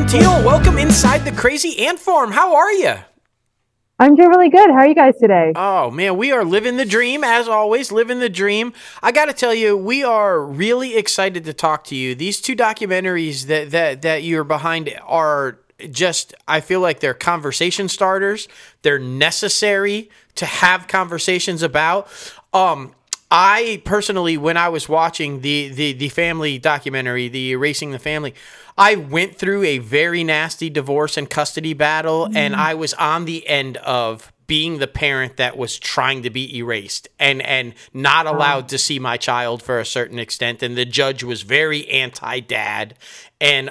Gentile. Welcome inside the Crazy Ant Farm. How are you? I'm doing really good. How are you guys today? Oh, man, we are living the dream, as always, living the dream. I got to tell you, we are really excited to talk to you. These two documentaries that you're behind are just, I feel like they're conversation starters. They're necessary to have conversations about. I personally, when I was watching the family documentary, the Erasing the Family, I went through a very nasty divorce and custody battle, and I was on the end of being the parent that was trying to be erased and not allowed to see my child for a certain extent. And the judge was very anti-dad. And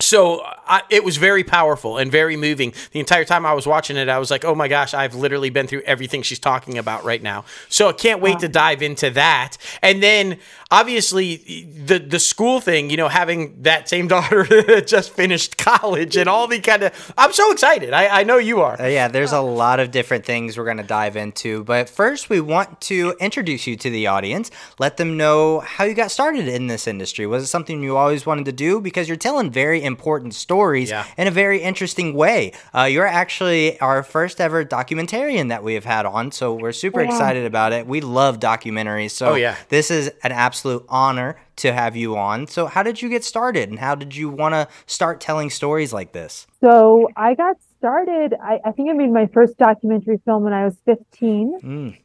so it was very powerful and very moving. The entire time I was watching it, I was like, oh my gosh, I've literally been through everything she's talking about right now. So I can't wait to dive into that. And then obviously the school thing, you know, having that same daughter that just finished college and all the kind of, I'm so excited. I know you are. Yeah, there's a lot of different things we're going to dive into. But first, we want to introduce you to the audience. Let them know how you got started in this industry. Was it something you always wanted to do? Because you're telling very important stories in a very interesting way. You're actually our first ever documentarian that we have had on, so we're super excited about it. We love documentaries, so this is an absolute honor to have you on. So how did you get started, and how did you want to start telling stories like this? So I got started, I think I made my first documentary film when I was 15.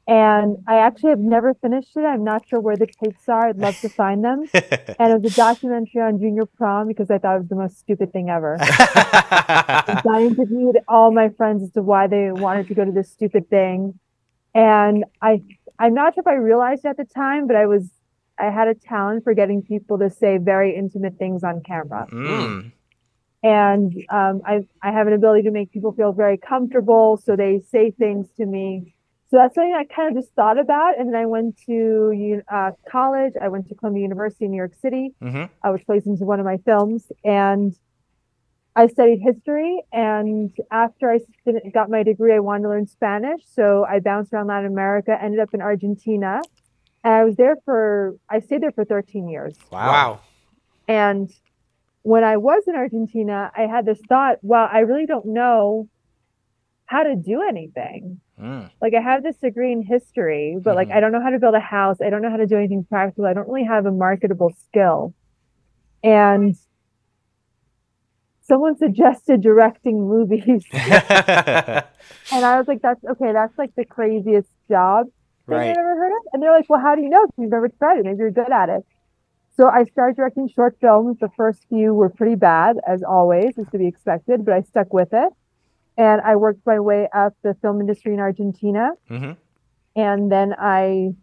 And I actually have never finished it. I'm not sure where the tapes are. I'd love to find them. And it was a documentary on junior prom because I thought it was the most stupid thing ever. I interviewed all my friends as to why they wanted to go to this stupid thing. And I'm not sure if I realized at the time, but I had a talent for getting people to say very intimate things on camera. And I have an ability to make people feel very comfortable. So they say things to me. So that's something I kind of just thought about. And then I went to college. I went to Columbia University in New York City, which plays into one of my films. And I studied history. And after I got my degree, I wanted to learn Spanish. So I bounced around Latin America, ended up in Argentina. And I stayed there for 13 years. Wow. And when I was in Argentina, I had this thought, wow, I really don't know how to do anything. Like I have this degree in history, but like I don't know how to build a house. I don't know how to do anything practical. I don't really have a marketable skill. And someone suggested directing movies. And I was like, that's like the craziest job thing I've ever heard of. And they're like, well, how do you know? Because you've never tried it. Maybe you're good at it. So I started directing short films. The first few were pretty bad, as always, is to be expected, but I stuck with it. And I worked my way up the film industry in Argentina. And then I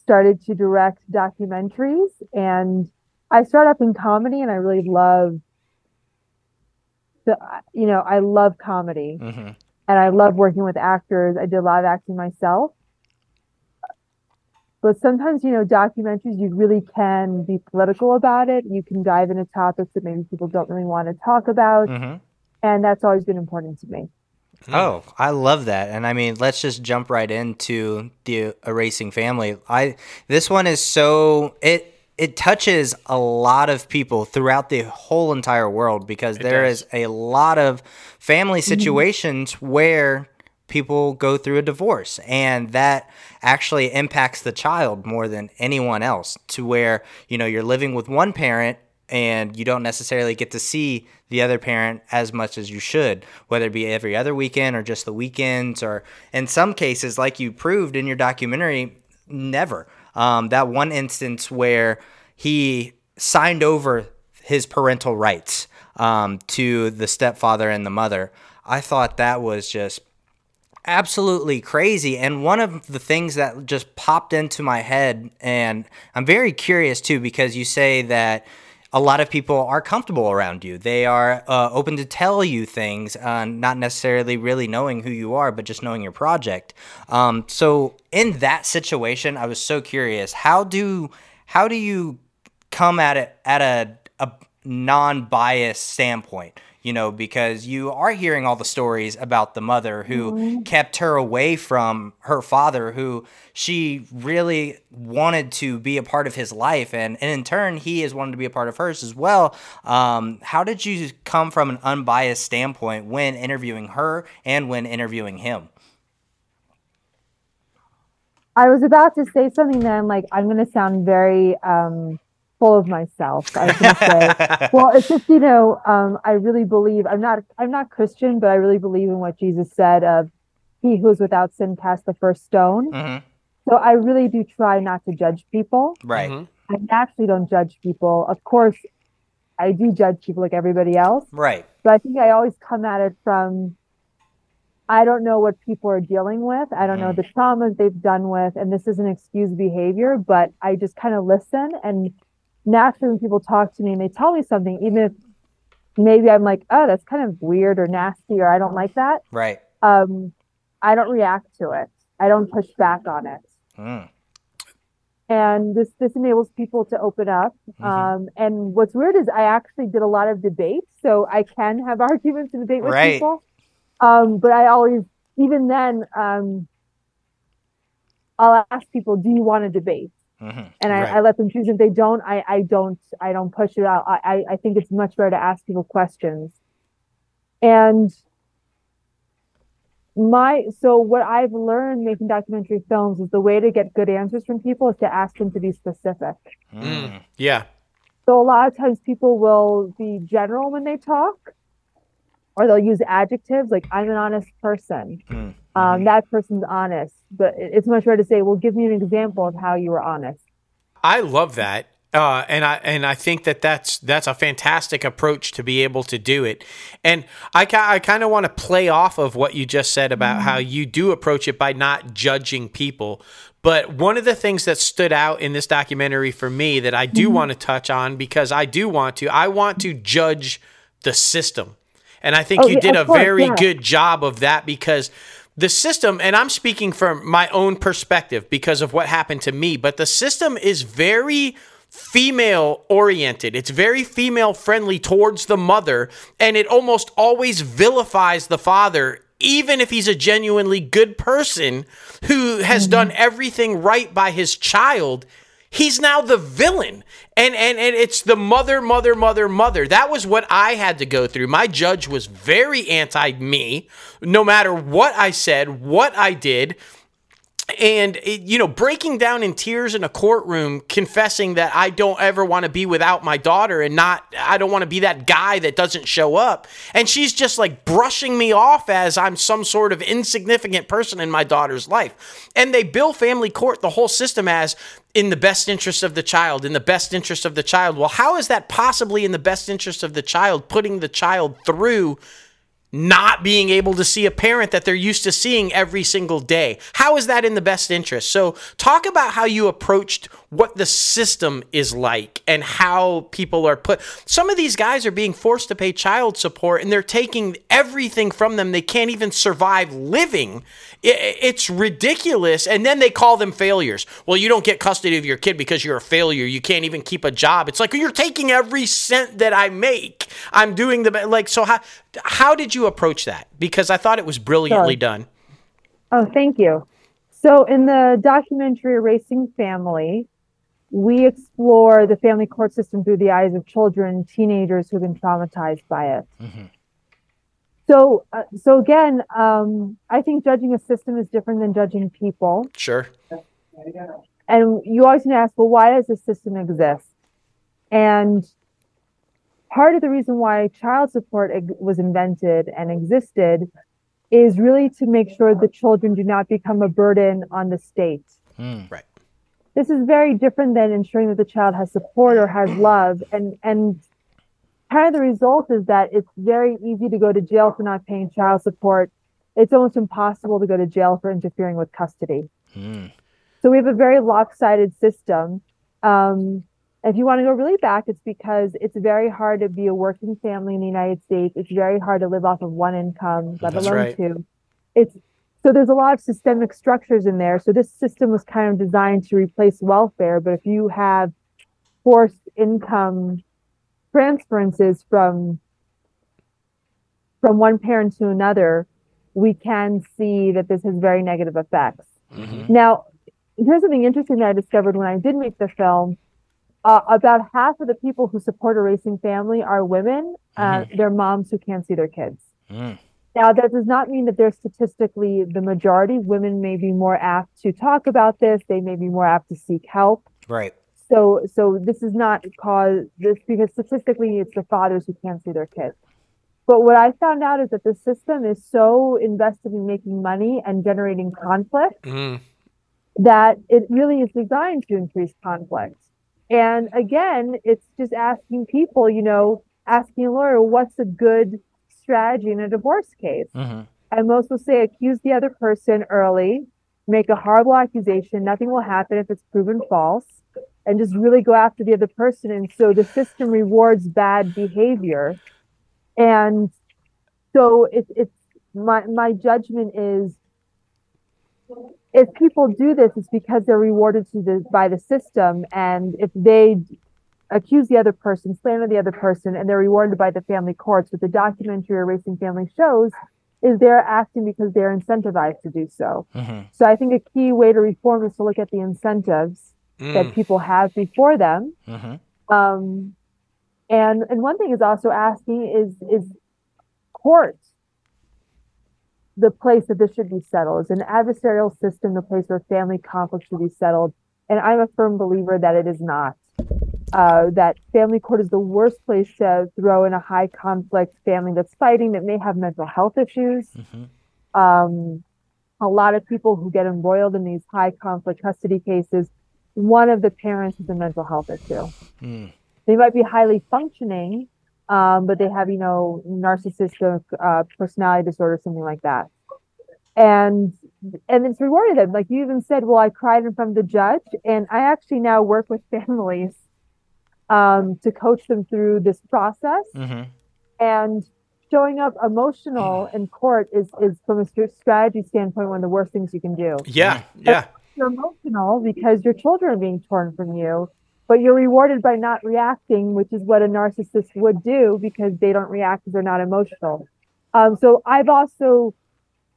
started to direct documentaries. And I started up in comedy, and I really love I love comedy. And I love working with actors. I did a lot of acting myself. But sometimes, documentaries, you really can be political about it. You can dive into topics that maybe people don't really want to talk about. And that's always been important to me. Oh, I love that. And I mean, let's just jump right into the Erasing Family. This one is it touches a lot of people throughout the whole entire world because there is a lot of family situations where people go through a divorce, and that actually impacts the child more than anyone else, to where, you're living with one parent and you don't necessarily get to see the other parent as much as you should, whether it be every other weekend or just the weekends, or in some cases, like you proved in your documentary, never. That one instance where he signed over his parental rights to the stepfather and the mother, I thought that was just absolutely crazy. And one of the things that just popped into my head, and I'm very curious too, because you say that a lot of people are comfortable around you. They are open to tell you things, not necessarily really knowing who you are, but just knowing your project. So in that situation, I was so curious, how do you come at it at a non-biased standpoint? you know, because you are hearing all the stories about the mother who kept her away from her father, who she really wanted to be a part of his life. And in turn, he has wanted to be a part of hers as well. How did you come from an unbiased standpoint when interviewing her and when interviewing him? I was about to say something then, like, I'm going to sound very full of myself. I was going to say, well, it's just, you know, I really believe, I'm not Christian, but I really believe in what Jesus said of he who is without sin cast the first stone. So I really do try not to judge people. Right. I naturally don't judge people. Of course, I do judge people like everybody else. Right. But I think I always come at it from, I don't know what people are dealing with. I don't know the traumas they've done with, and this isn't excused behavior, but I just kind of listen. And naturally, when people talk to me and they tell me something, even if maybe I'm like, oh, that's kind of weird or nasty, or I don't like that. Right. I don't react to it. I don't push back on it. And this enables people to open up. And what's weird is I actually did a lot of debates, so I can have arguments and debate with people. But I always, even then, I'll ask people, do you want to debate? And I let them choose. If they don't, I don't push it out. I think it's much better to ask people questions. And so what I've learned making documentary films is the way to get good answers from people is to ask them to be specific. Yeah. So a lot of times people will be general when they talk, or they'll use adjectives like, I'm an honest person. That person's honest. But it's much better to say, well, give me an example of how you were honest. I love that. And I think that's a fantastic approach to be able to do it. And I kind of want to play off of what you just said about how you do approach it by not judging people. But one of the things that stood out in this documentary for me that I do want to touch on, because I want to judge the system. And I think you did a very good job of that, because the system, and I'm speaking from my own perspective because of what happened to me, but the system is very female oriented. It's very female friendly towards the mother, and it almost always vilifies the father, even if he's a genuinely good person who has done everything right by his child. He's now the villain. And it's the mother. That was what I had to go through. My judge was very anti-me, no matter what I said, what I did. And, breaking down in tears in a courtroom, confessing that I don't ever want to be without my daughter, and I don't want to be that guy that doesn't show up. And she's just like brushing me off as I'm some sort of insignificant person in my daughter's life. And they bill family court, the whole system, as in the best interest of the child, in the best interest of the child. Well, how is that possibly in the best interest of the child, putting the child through not being able to see a parent that they're used to seeing every single day? How is that in the best interest? So talk about how you approached what the system is like and how people are put. Some of these guys are being forced to pay child support, and they're taking everything from them. They can't even survive living. It's ridiculous. And then they call them failures. Well, you don't get custody of your kid because you're a failure. You can't even keep a job. It's like, you're taking every cent that I make. I'm doing so how did you approach that? Because I thought it was brilliantly done. Oh, thank you. So in the documentary Erasing Family, we explore the family court system through the eyes of children, teenagers who've been traumatized by it. So again, I think judging a system is different than judging people. Sure. And you always need to ask, well, why does this system exist? And part of the reason why child support was invented and existed is really to make sure the children do not become a burden on the state. Right. This is very different than ensuring that the child has support or has love. And kind of the result is that it's very easy to go to jail for not paying child support. It's almost impossible to go to jail for interfering with custody. So we have a very lopsided system. If you want to go really back, it's because it's very hard to be a working family in the United States. It's very hard to live off of one income, let alone two. So there's a lot of systemic structures in there. So this system was kind of designed to replace welfare. But if you have forced income transferences from from one parent to another, we can see that this has very negative effects. Now, here's something interesting that I discovered when I did make the film. About half of the people who support Erasing Family are women. They're moms who can't see their kids. Now, that does not mean that they're statistically the majority. Women may be more apt to talk about this. They may be more apt to seek help. Right. So this is not this because statistically it's the fathers who can't see their kids. But what I found out is that the system is so invested in making money and generating conflict that it really is designed to increase conflict. And again, it's just asking people, asking a lawyer, what's a good strategy in a divorce case? And most will say, accuse the other person early, make a horrible accusation. Nothing will happen if it's proven false, and just really go after the other person. And so the system rewards bad behavior. And so it's my judgment is, if people do this, it's because they're rewarded by the system. And if they accuse the other person, slander the other person, and they're rewarded by the family courts, what the documentary Erasing Family shows is they're acting because they're incentivized to do so. So I think a key way to reform is to look at the incentives that people have before them. And one thing is also asking is court the place that this should be settled? Is an adversarial system the place where family conflict should be settled? And I'm a firm believer that it is not. That family court is the worst place to throw in a high conflict family that's fighting, that may have mental health issues. A lot of people who get embroiled in these high conflict custody cases, one of the parents has a mental health issue. They might be highly functioning, but they have, narcissistic personality disorder, something like that. And it's rewarded them. Like you even said, well, I cried in front of the judge, and I actually now work with families to coach them through this process. And showing up emotional in court is from a strategy standpoint, one of the worst things you can do. Yeah. You're emotional because your children are being torn from you, but you're rewarded by not reacting, which is what a narcissist would do because they don't react because they're not emotional. So I've also,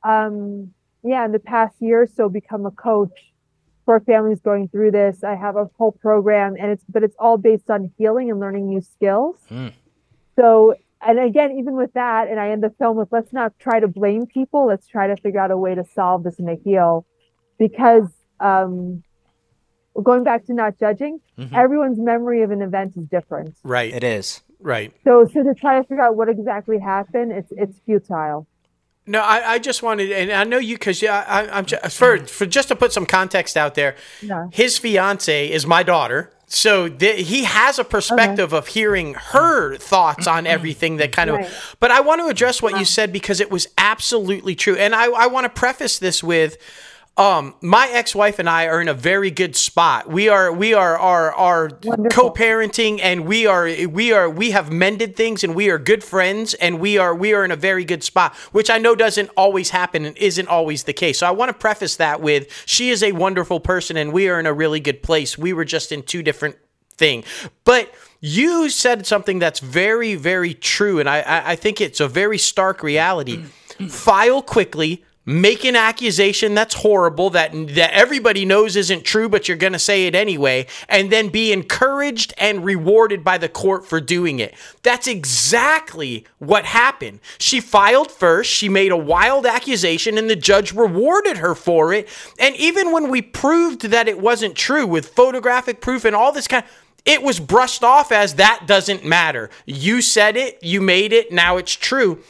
in the past year or so, become a coach for families going through this. I have a whole program, but it's all based on healing and learning new skills. So, and again, even with that, and I end the film with, let's not try to blame people. Let's try to figure out a way to solve this and to heal, because going back to not judging, everyone's memory of an event is different. Right. It is. Right. So to try to figure out what exactly happened, it's futile. No, I just wanted, and I know you, because I'm just, for just to put some context out there. His fiance is my daughter, so he has a perspective of hearing her thoughts on everything that kind of. But I want to address what you said, because it was absolutely true, and I want to preface this with. My ex-wife and I are in a very good spot. We are co-parenting, and we have mended things, and we are good friends, and we are in a very good spot, which I know doesn't always happen and isn't always the case. So I want to preface that with, she is a wonderful person, and we are in a really good place. We were just in two different things. But you said something that's very, very true, and I think it's a very stark reality. File quickly. Make an accusation that's horrible, that everybody knows isn't true, but you're going to say it anyway, and then be encouraged and rewarded by the court for doing it. That's exactly what happened. She filed first, she made a wild accusation, and the judge rewarded her for it. And even when we proved that it wasn't true with photographic proof and all this it was brushed off as, that doesn't matter. You said it, you made it, now it's true.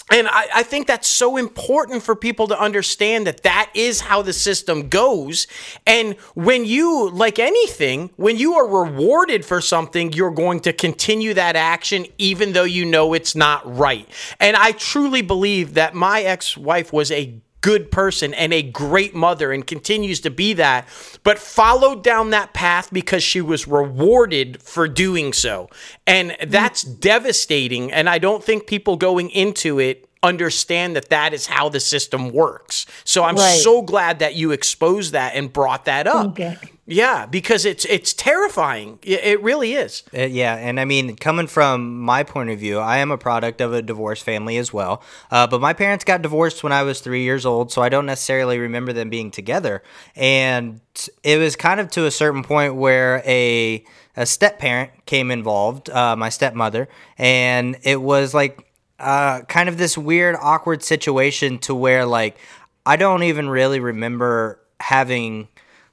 And I think that's so important for people to understand, that is how the system goes. And when you, like anything, when you are rewarded for something, you're going to continue that action even though you know it's not right. And I truly believe that my ex-wife was a good person and a great mother and continues to be that, but followed down that path because she was rewarded for doing so. And that's devastating. And I don't think people going into it understand that that is how the system works. So I'm Right. so glad that you exposed that and brought that up. Thank you. Yeah, because it's terrifying. It really is. Yeah, and I mean, coming from my point of view, I am a product of a divorced family as well. But my parents got divorced when I was 3 years old, so I don't necessarily remember them being together. And it was kind of to a certain point where a step parent came involved, my stepmother, and it was like kind of this weird, awkward situation to where like I don't even really remember having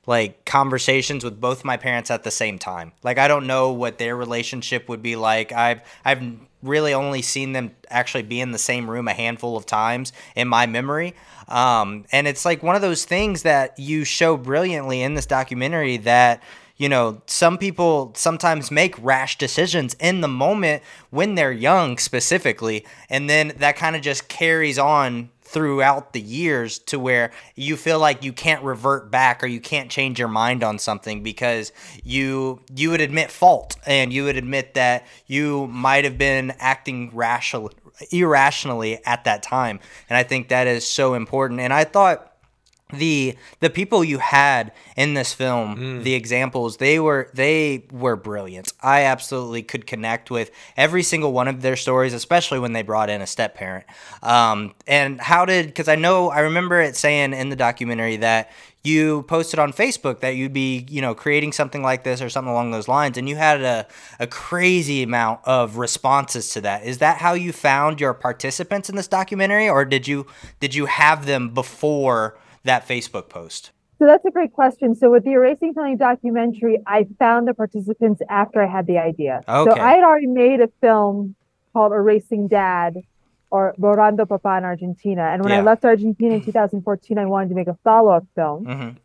like conversations with both my parents at the same time. Like I don't know what their relationship would be like. I've really only seen them actually be in the same room a handful of times in my memory. And it's like one of those things that you show brilliantly in this documentary that, you know, some people sometimes make rash decisions in the moment when they're young specifically, and then that kind of just carries on throughout the years to where you feel like you can't revert back or you can't change your mind on something because you would admit fault and you would admit that you might have been acting irrationally at that time. And I think that is so important. And I thought the people you had in this film, the examples, they were brilliant. I absolutely could connect with every single one of their stories, especially when they brought in a step parent. And because I remember it saying in the documentary that you posted on Facebook that you'd be, you know, creating something like this or something along those lines, and you had a crazy amount of responses to that. Is that how you found your participants in this documentary, or did you have them before that Facebook post? So that's a great question. So with the Erasing Family documentary, I found the participants after I had the idea. Okay. So I had already made a film called Erasing Dad or Borrando Papa in Argentina. And when I left Argentina in 2014, I wanted to make a follow-up film. Mm-hmm.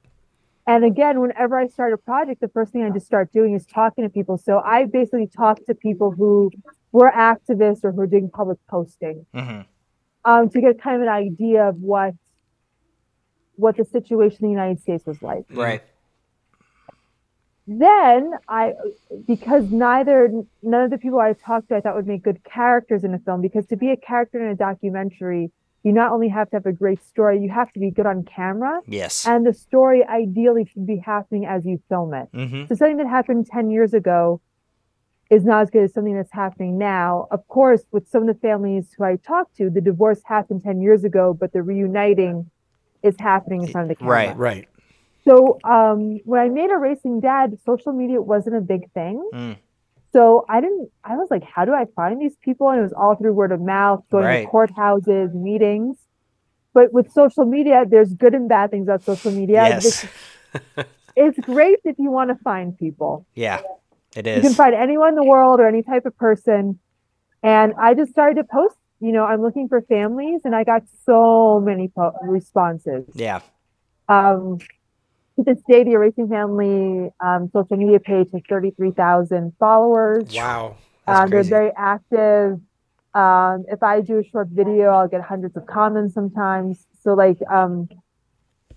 And again, whenever I start a project, the first thing I just start doing is talking to people. So I basically talked to people who were activists or who were doing public posting to get kind of an idea of what the situation in the United States was like. Right. Then because none of the people I talked to I thought would make good characters in a film, because to be a character in a documentary, you not only have to have a great story, you have to be good on camera. Yes. And the story ideally should be happening as you film it. Mm-hmm. So something that happened 10 years ago is not as good as something that's happening now. Of course, with some of the families who I talked to, the divorce happened 10 years ago, but the reuniting is happening in front of the camera. Right. So when I made Erasing Dad, social media wasn't a big thing. So I was like, how do I find these people? And it was all through word of mouth, going to courthouses, meetings. But with social media, there's good and bad things about social media. Yes. It's great if you want to find people. Yeah, it is. You can find anyone in the world or any type of person. And I just started to post, you know, I'm looking for families, and I got so many responses. Yeah. To this day, the Erasing Family social media page has 33,000 followers. Wow. They're very active. If I do a short video, I'll get hundreds of comments sometimes. So like,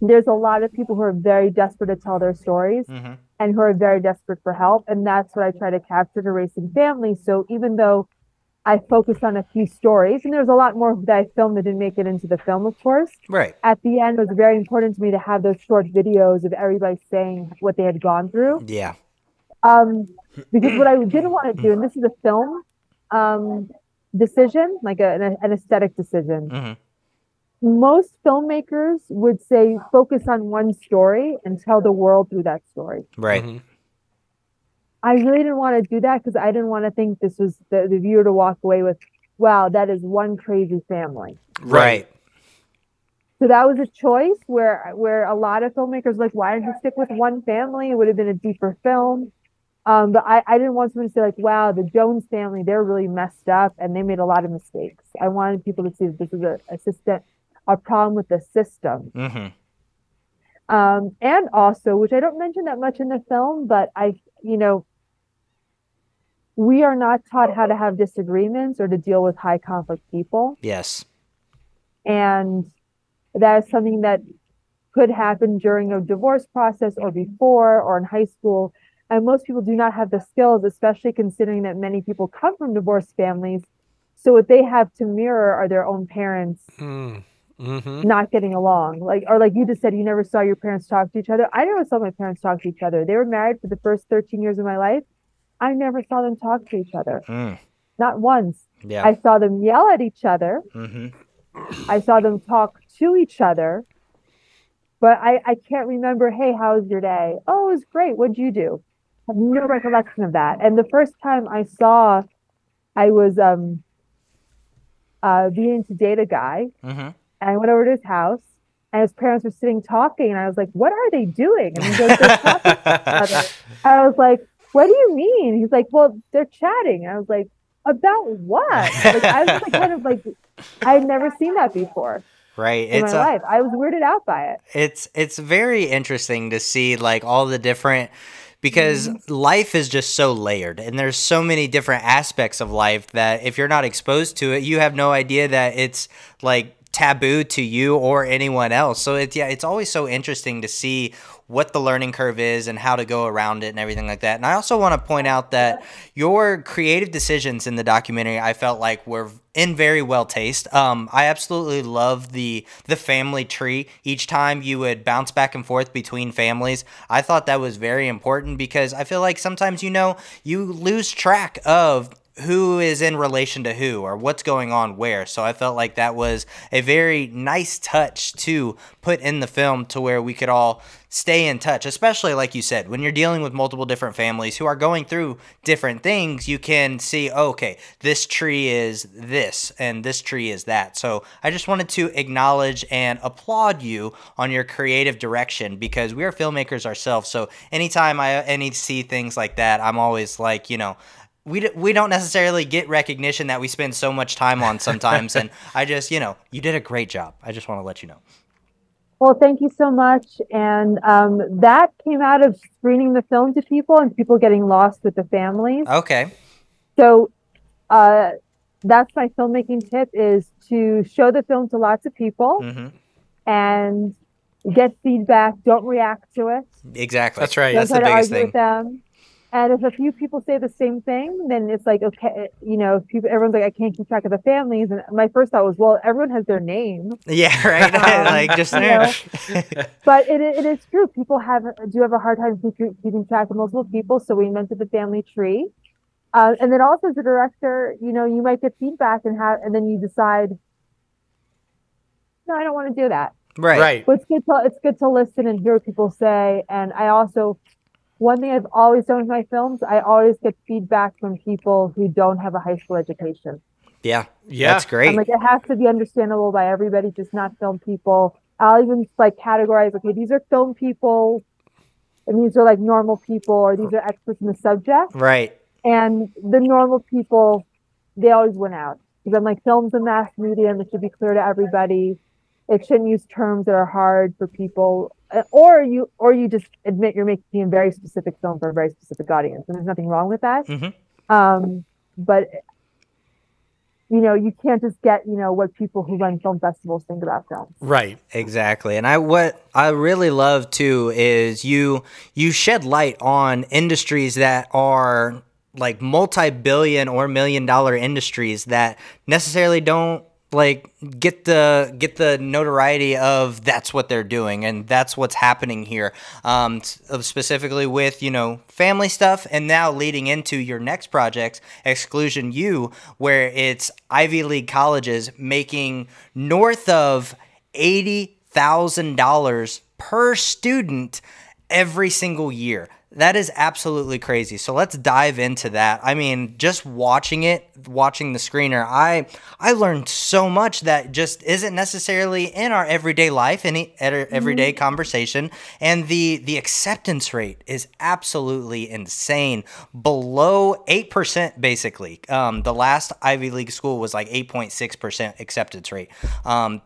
there's a lot of people who are very desperate to tell their stories and who are very desperate for help. And that's what I try to capture in Erasing Family. So even though I focused on a few stories, and there's a lot more that I filmed that didn't make it into the film, of course. Right. At the end, it was very important to me to have those short videos of everybody saying what they had gone through. Yeah. Because what I didn't want to do, and this is a film decision, like an aesthetic decision. Most filmmakers would say focus on one story and tell the world through that story. Right. I really didn't want to do that because I didn't want to think this was the viewer to walk away with, wow, that is one crazy family. Right. So that was a choice where a lot of filmmakers were like, why don't you stick with one family? It would have been a deeper film. But I didn't want someone to say like, wow, the Jones family, they're really messed up and they made a lot of mistakes. I wanted people to see that this is a problem with the system. And also, which I don't mention that much in the film, but we are not taught how to have disagreements or to deal with high conflict people. Yes. And that is something that could happen during a divorce process or before or in high school. And most people do not have the skills, especially considering that many people come from divorced families So what they have to mirror are their own parents Mm-hmm. not getting along. Like, or like you just said, you never saw your parents talk to each other. I never saw my parents talk to each other. They were married for the first 13 years of my life. I never saw them talk to each other. Not once. Yeah. I saw them yell at each other. I saw them talk to each other. But I can't remember, hey, how was your day? Oh, it was great. What'd you do? I have no recollection of that. And the first time I was beginning to date a guy, and I went over to his house, and his parents were sitting talking, and I was like, what are they doing? And he goes, they're talking to each other. And I was like, what do you mean? He's like, well, they're chatting. And I was like, about what? Like, I was like, kind of like, I had never seen that before. Right. In my life. I was weirded out by it. It's very interesting to see like all the different, because life is just so layered and there's so many different aspects of life that if you're not exposed to it, you have no idea that it's like taboo to you or anyone else. So it's always so interesting to see what the learning curve is and how to go around it and everything like that. And I also want to point out that your creative decisions in the documentary, I felt like were in very well taste. I absolutely love the family tree. Each time you would bounce back and forth between families, I thought that was very important because I feel like sometimes, you lose track of who is in relation to who or what's going on where. So I felt like that was a very nice touch to put in the film to where we could all stay in touch, especially like you said, when you're dealing with multiple different families who are going through different things, you can see, okay, this tree is this and this tree is that. So I just wanted to acknowledge and applaud you on your creative direction because we are filmmakers ourselves. So anytime I see things like that, I'm always like, we don't necessarily get recognition that we spend so much time on sometimes. And I just, you did a great job. I just want to let you know. Well, thank you so much. And that came out of screening the film to people and people getting lost with the families. Okay. So that's my filmmaking tip, is to show the film to lots of people and get feedback. Don't react to it. Exactly. That's right. Don't That's the biggest thing. with them. And if a few people say the same thing, then it's like, okay, everyone's like, I can't keep track of the families. And my first thought was, well, everyone has their name. Yeah, right. Like just But it is true. People do have a hard time keeping track of multiple people. So we invented the family tree. And then also as a director, you might get feedback and then you decide, no, I don't want to do that. Right. But it's good to listen and hear what people say. And I also, one thing I've always done with my films, I always get feedback from people who don't have a high school education. Yeah. That's great. I'm like, it has to be understandable by everybody, just not film people. I'll even like categorize, okay, these are film people and these are like normal people, or these are experts in the subject. Right. And the normal people, they always win out. Because I'm like, film's a mass medium, it should be clear to everybody. It shouldn't use terms that are hard for people. Or you just admit you're making a very specific film for a very specific audience, and there's nothing wrong with that. But you can't just get what people who run film festivals think about films. Right. Exactly. And what I really love too is you shed light on industries that are like multi-billion or $1 million industries that necessarily don't like get the notoriety of that's what they're doing and that's what's happening here, specifically with family stuff, and now leading into your next project, Exclusion U, where it's Ivy League colleges making north of $80,000 per student every single year. That is absolutely crazy. So let's dive into that. I mean, just watching the screener, I learned so much that just isn't necessarily in our everyday life, everyday conversation. And the acceptance rate is absolutely insane. Below 8%, basically. The last Ivy League school was like 8.6% acceptance rate.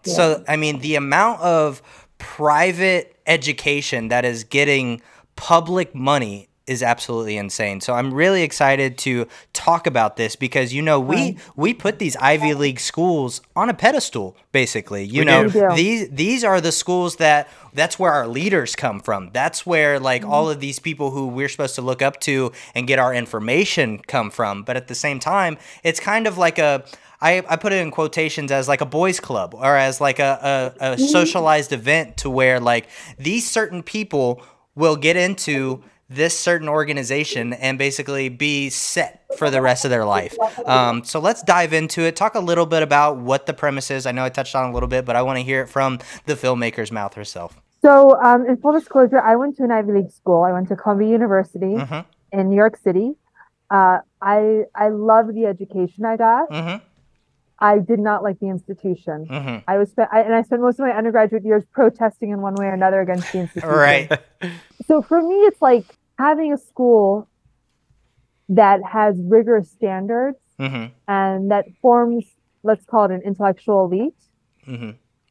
So, I mean, the amount of private education that is getting public money is absolutely insane. So I'm really excited to talk about this because, you know, we put these Ivy League schools on a pedestal, basically. You know, these are the schools that's where our leaders come from. That's where like all of these people who we're supposed to look up to and get our information come from. But at the same time, it's kind of like I put it in quotations as like a boys club or as like a socialized event to where like these certain people will get into this certain organization and basically be set for the rest of their life. So let's dive into it. Talk a little bit about what the premise is. I know I touched on it a little bit, but I want to hear it from the filmmaker's mouth herself. So in full disclosure, I went to an Ivy League school. I went to Columbia University in New York City. I love the education I got. I did not like the institution. I spent most of my undergraduate years protesting in one way or another against the institution. Right. So for me, it's like having a school that has rigorous standards and that forms, let's call it an intellectual elite,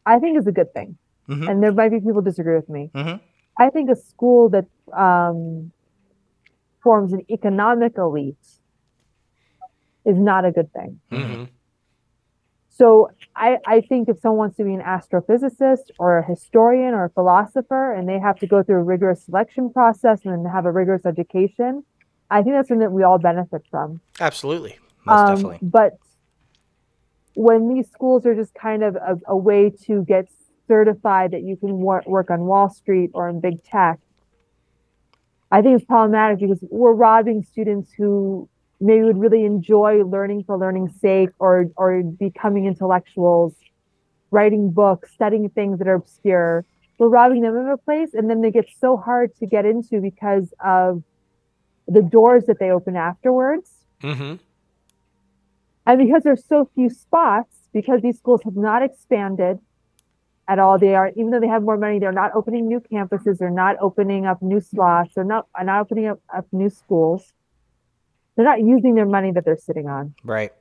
I think is a good thing. And there might be people disagree with me. I think a school that forms an economic elite is not a good thing. So I think if someone wants to be an astrophysicist or a historian or a philosopher and they have to go through a rigorous selection process and then have a rigorous education, I think that's something that we all benefit from. Absolutely. Most definitely. But when these schools are just kind of a way to get certified that you can work on Wall Street or in big tech, I think it's problematic because we're robbing students who maybe would really enjoy learning for learning's sake or becoming intellectuals, writing books, studying things that are obscure. We're robbing them of a place, and then they get so hard to get into because of the doors that they open afterwards. And because there's so few spots, because these schools have not expanded at all, even though they have more money, they're not opening new campuses, they're not opening up new slots, they're not opening up new schools. They're not using their money that they're sitting on. Right.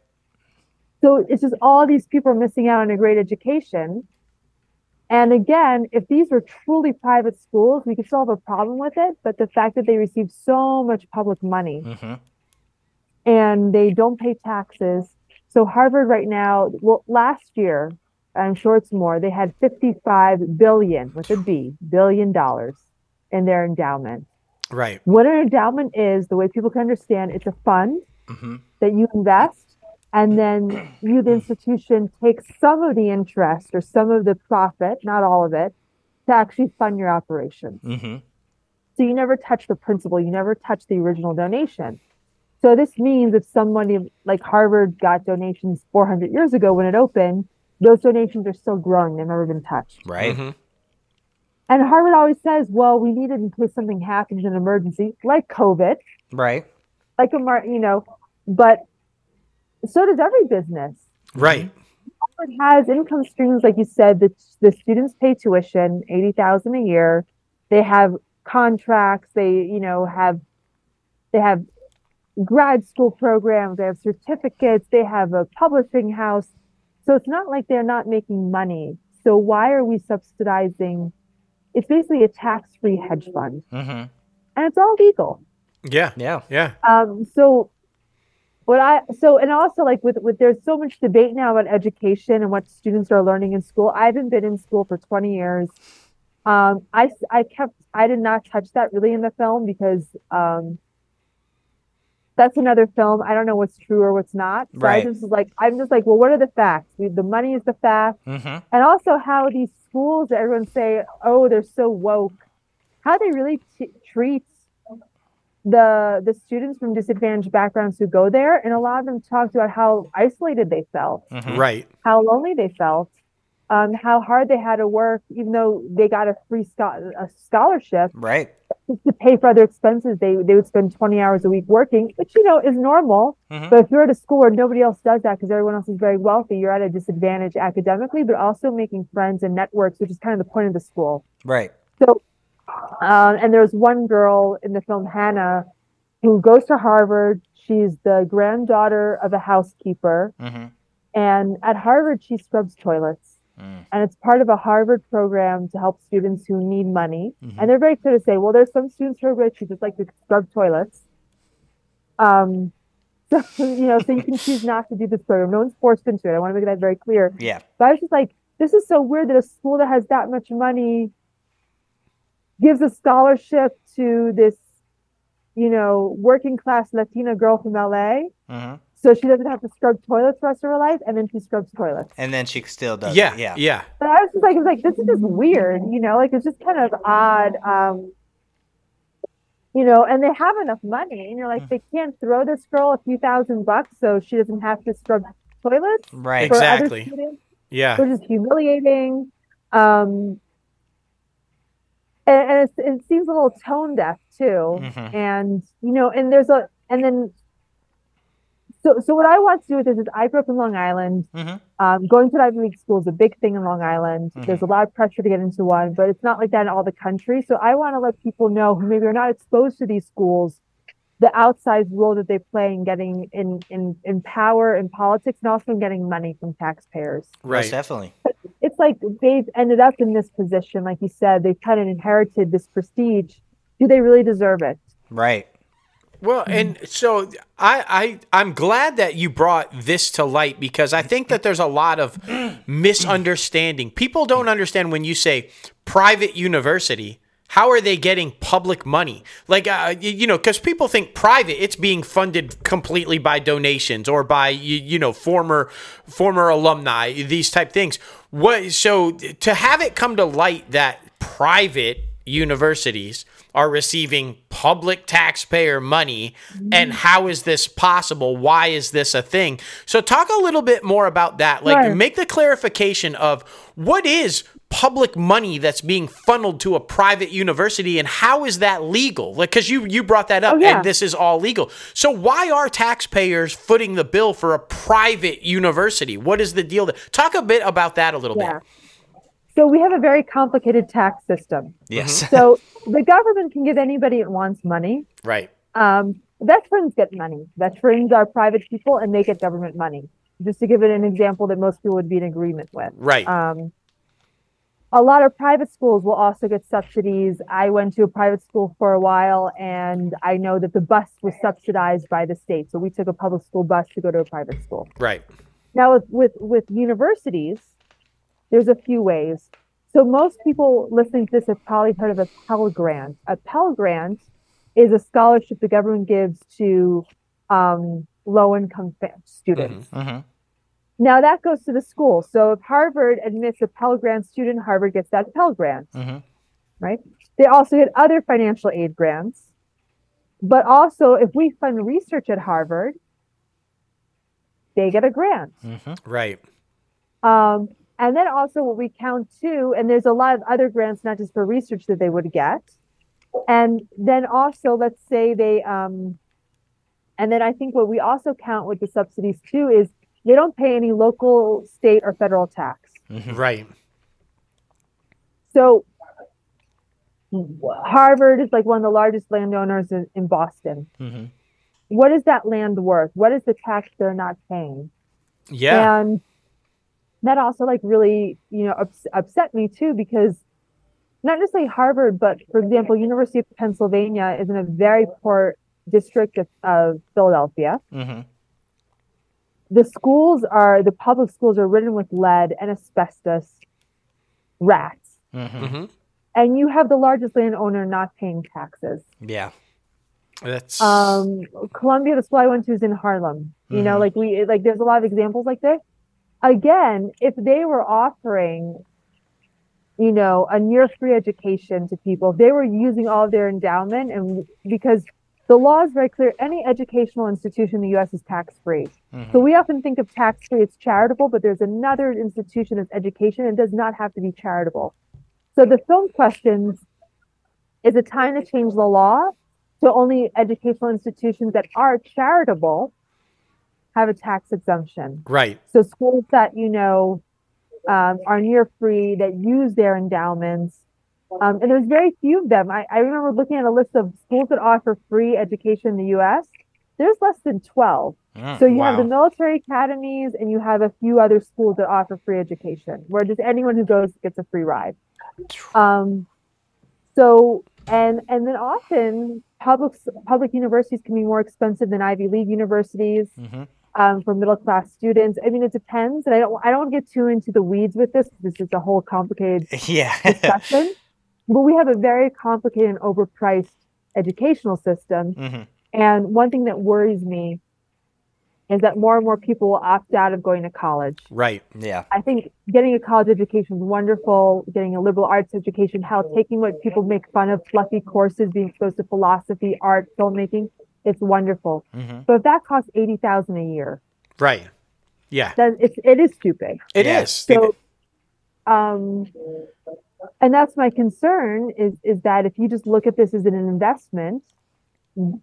So it's just all these people are missing out on a great education. And again, if these were truly private schools, we could still have a problem with it. But the fact that they receive so much public money and they don't pay taxes. So Harvard right now, well, last year, I'm sure it's more, they had $55 billion with a B, $billion in their endowment. Right. What an endowment is, the way people can understand, it's a fund that you invest, and then you, the institution, take some of the interest or some of the profit, not all of it, to actually fund your operations. So you never touch the principal, you never touch the original donation. So this means if somebody like Harvard got donations 400 years ago when it opened, those donations are still growing. They've never been touched. Right. And Harvard always says, well, we need it in case something happens in an emergency, like COVID. Right. Like but so does every business. Right. Harvard has income streams, like you said, the students pay tuition, $80,000 a year. They have contracts. They have grad school programs. They have certificates. They have a publishing house. So it's not like they're not making money. So why are we subsidizing? It's basically a tax-free hedge fund, and it's all legal. Yeah. So and also like with there's so much debate now about education and what students are learning in school. I haven't been in school for 20 years. I did not touch that really in the film because that's another film. I don't know what's true or what's not. So Right. I'm just like, well, what are the facts? The money is the fact. And also how these schools that everyone say, oh, they're so woke, how they really treat the students from disadvantaged backgrounds who go there. And a lot of them talked about how isolated they felt, Right. how lonely they felt, how hard they had to work, even though they got a free scholarship. Right. To pay for other expenses, they would spend 20 hours a week working, which, is normal. But if you're at a school where nobody else does that because everyone else is very wealthy, you're at a disadvantage academically, but also making friends and networks, which is kind of the point of the school. Right. So, and there's one girl in the film, Hannah, who goes to Harvard. She's the granddaughter of a housekeeper. And at Harvard, she scrubs toilets. And it's part of a Harvard program to help students who need money. And they're very clear to say, well, there's some students who are rich who just like to scrub toilets. So, so you can choose not to do this program. No one's forced into it. I want to make that very clear. Yeah. But I was just like, this is so weird that a school that has that much money gives a scholarship to this, working class Latina girl from LA. So she doesn't have to scrub toilets the rest of her life, and then she scrubs toilets. And then she still does Yeah, it. Yeah. yeah. But I was just like, this is just weird, it's just kind of odd. And they have enough money, and you're like, they can't throw this girl a few $1,000 so she doesn't have to scrub toilets. Right. For Exactly. Other students, Yeah. which is humiliating. And it seems a little tone deaf too. And so what I want to do with this is I grew up in Long Island. Going to an Ivy League school is a big thing in Long Island. There's a lot of pressure to get into one, but it's not like that in all the country. So I want to let people know who maybe are not exposed to these schools, the outsized role that they play in getting in power in politics, and also in getting money from taxpayers. Right. Most definitely. It's like they've ended up in this position, like you said, they've kind of inherited this prestige. Do they really deserve it? Right. Well, and so I'm glad that you brought this to light, because I think that there's a lot of misunderstanding. People don't understand when you say private university, how are they getting public money? Like, because people think private, it's being funded completely by donations or by, former alumni, these type things. So to have it come to light that private universities are receiving public taxpayer money, and how is this possible? Why is this a thing? So talk a little bit more about that. Like, make the clarification of what is public money that's being funneled to a private university, and how is that legal? Like, because you brought that up, and this is all legal. So why are taxpayers footing the bill for a private university? What is the deal? Talk a bit about that a little bit. So we have a very complicated tax system. Yes. So the government can give anybody it wants money. Right. Veterans get money. Veterans are private people, and they get government money. Just to give it an example that most people would be in agreement with. Right. A lot of private schools will also get subsidies. I went to a private school for a while, and I know that the bus was subsidized by the state. So we took a public school bus to go to a private school. Right. Now with universities, there's a few ways. So most people listening to this have probably heard of a Pell Grant. A Pell Grant is a scholarship the government gives to low-income students. Now that goes to the school. So if Harvard admits a Pell Grant student, Harvard gets that Pell Grant, right? They also get other financial aid grants. But also, if we fund research at Harvard, they get a grant. Right. And then also what we count too, and there's a lot of other grants, not just for research, that they would get. And then also, let's say they, and then I think what we also count with the subsidies too is they don't pay any local, state, or federal tax. Right. So Harvard is like one of the largest landowners in Boston. What is that land worth? What is the tax they're not paying? Yeah. And that also like really, upset me too, because not just like Harvard, but for example, University of Pennsylvania is in a very poor district of Philadelphia. The public schools are ridden with lead and asbestos, rats. And you have the largest landowner not paying taxes. Yeah. That's Columbia, the school I went to, is in Harlem. There's a lot of examples like this. Again, if they were offering, a near free education to people, if they were using all of their endowment, and because the law is very clear, any educational institution in the U.S. is tax-free. So we often think of tax-free as charitable, but there's another institution that's education and does not have to be charitable. So the film questions, is it time to change the law so only educational institutions that are charitable have a tax exemption? right. So schools that, are near free, that use their endowments. And there's very few of them. I remember looking at a list of schools that offer free education in the U.S. there's less than 12. So you have the Wow. military academies and you have a few other schools that offer free education, where just anyone who goes gets a free ride. Um, so and then often public universities can be more expensive than Ivy League universities for middle class students. I mean, it depends, and I don't get too into the weeds with this. This is a whole complicated Yeah. discussion. But we have a very complicated and overpriced educational system. And one thing that worries me is that more and more people will opt out of going to college. Right. Yeah. I think getting a college education is wonderful, getting a liberal arts education, hell, taking what people make fun of, fluffy courses, being exposed to philosophy, art, filmmaking, it's wonderful. But if that costs $80,000 a year, Right. Yeah. then it is stupid. It Yeah. is. So, and that's my concern is that if you just look at this as an investment,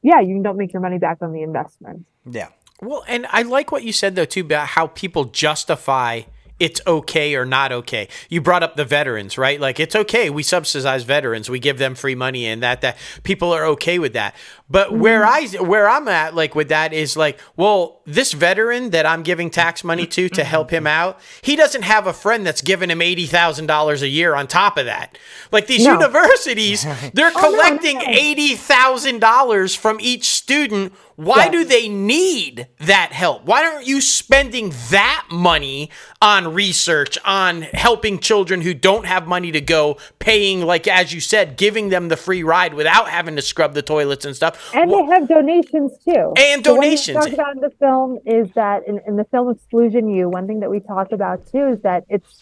yeah, you don't make your money back on the investment. Yeah. Well, and I like what you said, though, too, about how people justify it's okay or not okay. You brought up the veterans, right? Like, it's okay. We subsidize veterans. We give them free money, and that people are okay with that. But where I'm at, like, with that is like, well, this veteran that I'm giving tax money to help him out, he doesn't have a friend that's giving him $80,000 a year on top of that. Like, these No. universities, they're collecting $80,000 from each student. Why do they need that help? Why aren't you spending that money on research, on helping children who don't have money to go, paying, like, as you said, giving them the free ride without having to scrub the toilets and stuff? And they have donations too. And So donations. What we talk about in the film is that in the film Exclusion U, one thing that we talk about too is that it's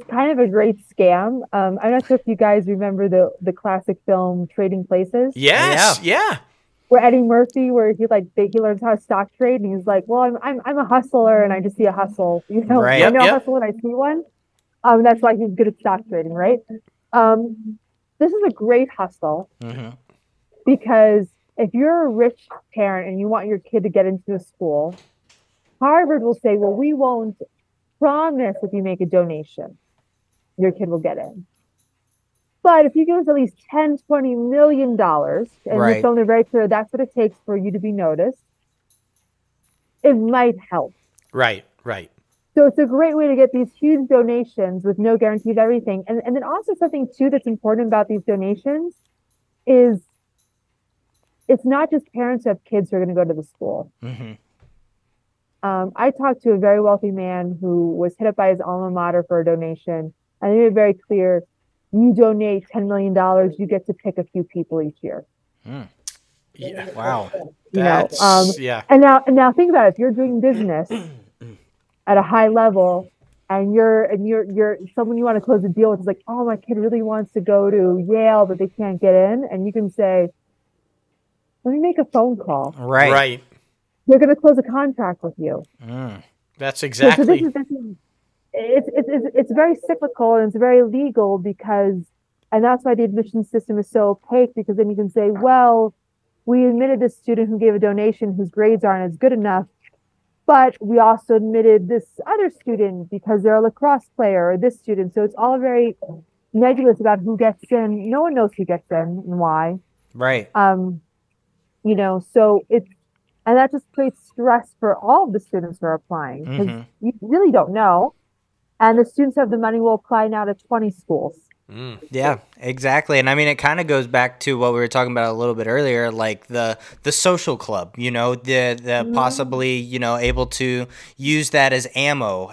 kind of a great scam. I'm not sure if you guys remember the classic film Trading Places. Yes, yeah. Where Eddie Murphy, where he learns how to stock trade, and he's like, "Well, I'm a hustler, and I just see a hustle. You know, Right. I know Yep. a hustle, and I see one. That's why he's good at stock trading, right? This is a great hustle because if you're a rich parent and you want your kid to get into a school, Harvard will say, "Well, we won't promise if you make a donation, your kid will get in." But if you give us at least $10, $20 million, and Right. it's only very clear that's what it takes for you to be noticed, it might help. Right, right. So it's a great way to get these huge donations with no guarantee of everything. And then also something too that's important about these donations is it's not just parents who have kids who are going to go to the school. I talked to a very wealthy man who was hit up by his alma mater for a donation, and they made it very clear, you donate $10 million, you get to pick a few people each year. Yeah. Wow. You know, Yeah. And now think about it. If you're doing business at a high level, and you're someone you want to close a deal with is like, oh, my kid really wants to go to Yale, but they can't get in, and you can say, let me make a phone call. Right. Right. They're going to close a contract with you. That's So exactly. it's very cyclical and it's very legal and that's why the admission system is so opaque, because then you can say, well, we admitted this student who gave a donation whose grades aren't as good enough, but we also admitted this other student because they're a lacrosse player, or this student. So it's all very nebulous about who gets in. No one knows who gets in and why. Right. You know, so and that just creates stress for all of the students who are applying, because you really don't know. And the students who have the money will apply now to 20 schools. Yeah, exactly. And I mean, it kind of goes back to what we were talking about a little bit earlier, like the social club, you know, the possibly, you know, able to use that as ammo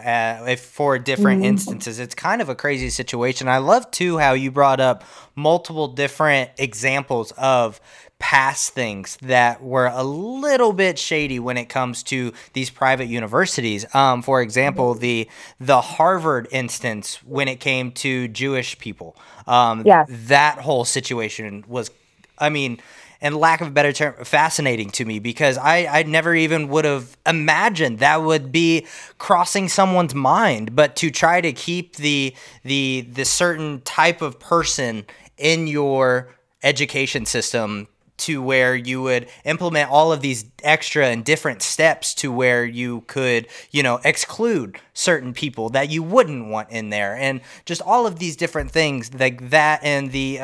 for different instances. It's kind of a crazy situation. I love too how you brought up multiple different examples of past things that were a little bit shady when it comes to these private universities. For example, the Harvard instance when it came to Jewish people. Yes. That whole situation was, I mean, and lack of a better term, fascinating to me, because I never even would have imagined that would be crossing someone's mind. But to try to keep the certain type of person in your education system to where you would implement all of these extra and different steps to where you could, you know, exclude certain people that you wouldn't want in there, and just all of these different things like that, and the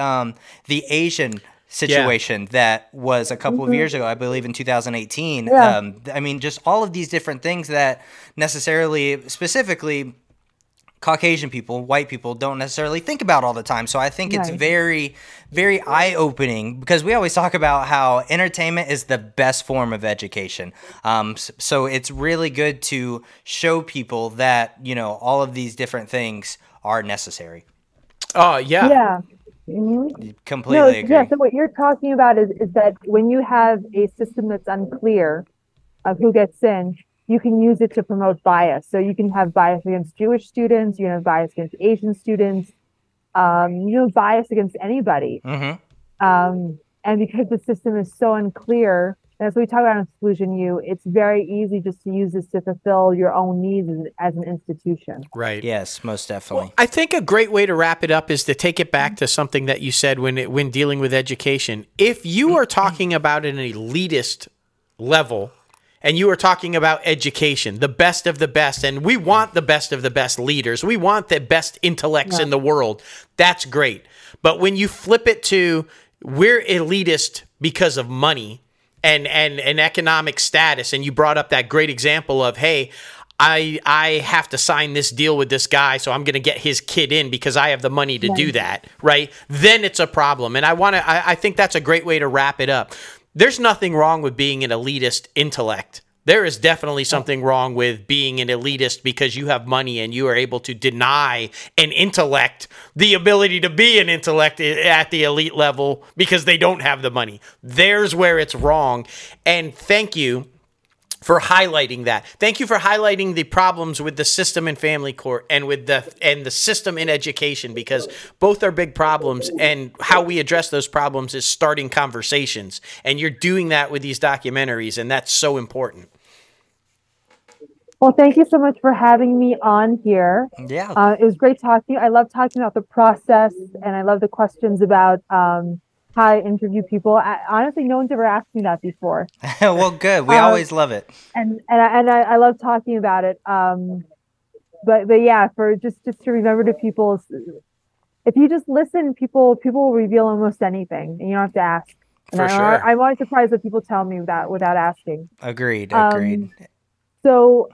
Asian situation that was a couple of years ago, I believe in 2018. I mean, just all of these different things that necessarily, specifically Caucasian people, white people don't necessarily think about all the time. So I think it's very, very eye-opening, because we always talk about how entertainment is the best form of education. So it's really good to show people that, you know, all of these different things are necessary. Oh, yeah. Yeah. Completely agree. Yeah, so what you're talking about is that when you have a system that's unclear of who gets in, you can use it to promote bias. So you can have bias against Jewish students, you can have bias against Asian students, bias against anybody. And because the system is so unclear, as we talk about in Exclusion U, it's very easy just to use this to fulfill your own needs as an institution. Right. Yes, most definitely. Well, I think a great way to wrap it up is to take it back to something that you said when dealing with education. If you are talking about an elitist level, and you are talking about education, the best of the best, and we want the best of the best leaders, we want the best intellects in the world, that's great. But when you flip it to we're elitist because of money and economic status, and you brought up that great example of, hey, I have to sign this deal with this guy, so I'm going to get his kid in because I have the money to do that, right? Then it's a problem. And I think that's a great way to wrap it up. There's nothing wrong with being an elitist intellect. There is definitely something wrong with being an elitist because you have money and you are able to deny an intellect the ability to be an intellect at the elite level because they don't have the money. There's where it's wrong. And thank you for highlighting that. Thank you for highlighting the problems with the system in family court and with the system in education, because both are big problems, and how we address those problems is starting conversations. And you're doing that with these documentaries, and that's so important. Well, thank you so much for having me on here. Yeah. It was great talking. I love talking about the process, and I love the questions about how I interview people. Honestly, no one's ever asked me that before. Well, good. We always love it. And I love talking about it. But yeah, for just to remember to people, if you just listen, people will reveal almost anything, and you don't have to ask. And For sure. I'm always surprised that people tell me without asking. Agreed. So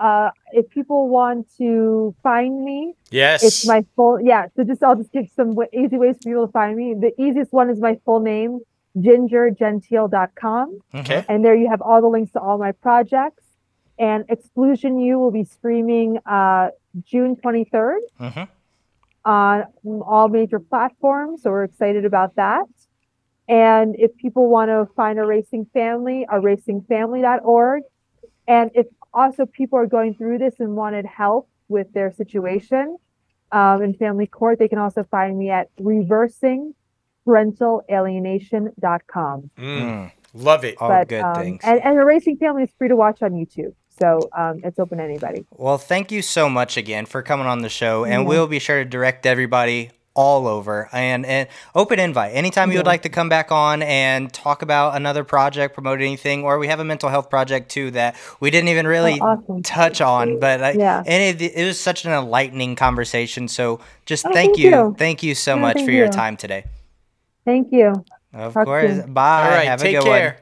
if people want to find me, Yes, it's my full, so I'll just give some easy ways for people to find me. The easiest one is my full name, gingergentile.com. Okay. And there you have all the links to all my projects. And Exclusion U will be streaming June 23rd on all major platforms. So we're excited about that. And if people want to find Erasing Family, erasingfamily.org. And if also people are going through this and wanted help with their situation in family court, they can also find me at reversingparentalalienation.com. Love it. All good things. And Erasing Family is free to watch on YouTube. So it's open to anybody. Well, thank you so much again for coming on the show. And we'll be sure to direct everybody all over, and open invite anytime you would like to come back on and talk about another project, promote anything, or we have a mental health project too that we didn't even really touch on, but it was such an enlightening conversation. So just thank you so much for your time today. Thank you. Of course. Bye. All right, have take a good care. one.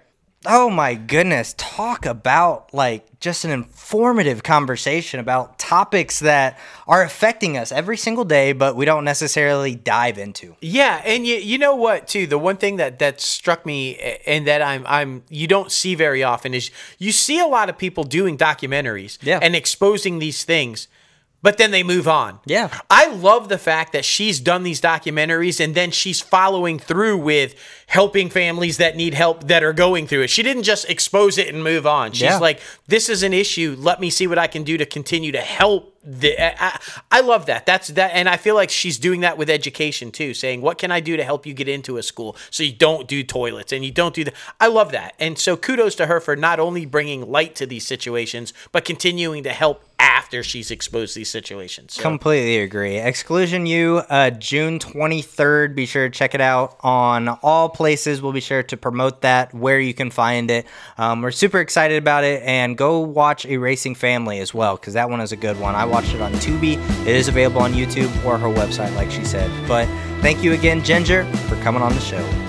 Oh my goodness, talk about just an informative conversation about topics that are affecting us every single day, but we don't necessarily dive into. Yeah, and you know what too? The one thing that struck me and that I'm you don't see very often is you see a lot of people doing documentaries and exposing these things, but then they move on. Yeah. I love the fact that she's done these documentaries and then she's following through with helping families that need help that are going through it. She didn't just expose it and move on. She's like, this is an issue. Let me see what I can do to continue to help. I love that. That's that. And I feel like she's doing that with education too, saying, what can I do to help you get into a school so you don't do toilets and you don't do that. I love that. And so kudos to her for not only bringing light to these situations, but continuing to help after she's exposed these situations. So. Completely agree. Exclusion U, June 23rd. Be sure to check it out on all places. We'll be sure to promote that where you can find it. We're super excited about it, and go watch Erasing Family as well, because that one is a good one. I watched it on Tubi. It is available on YouTube or her website, like she said. But thank you again, Ginger, for coming on the show.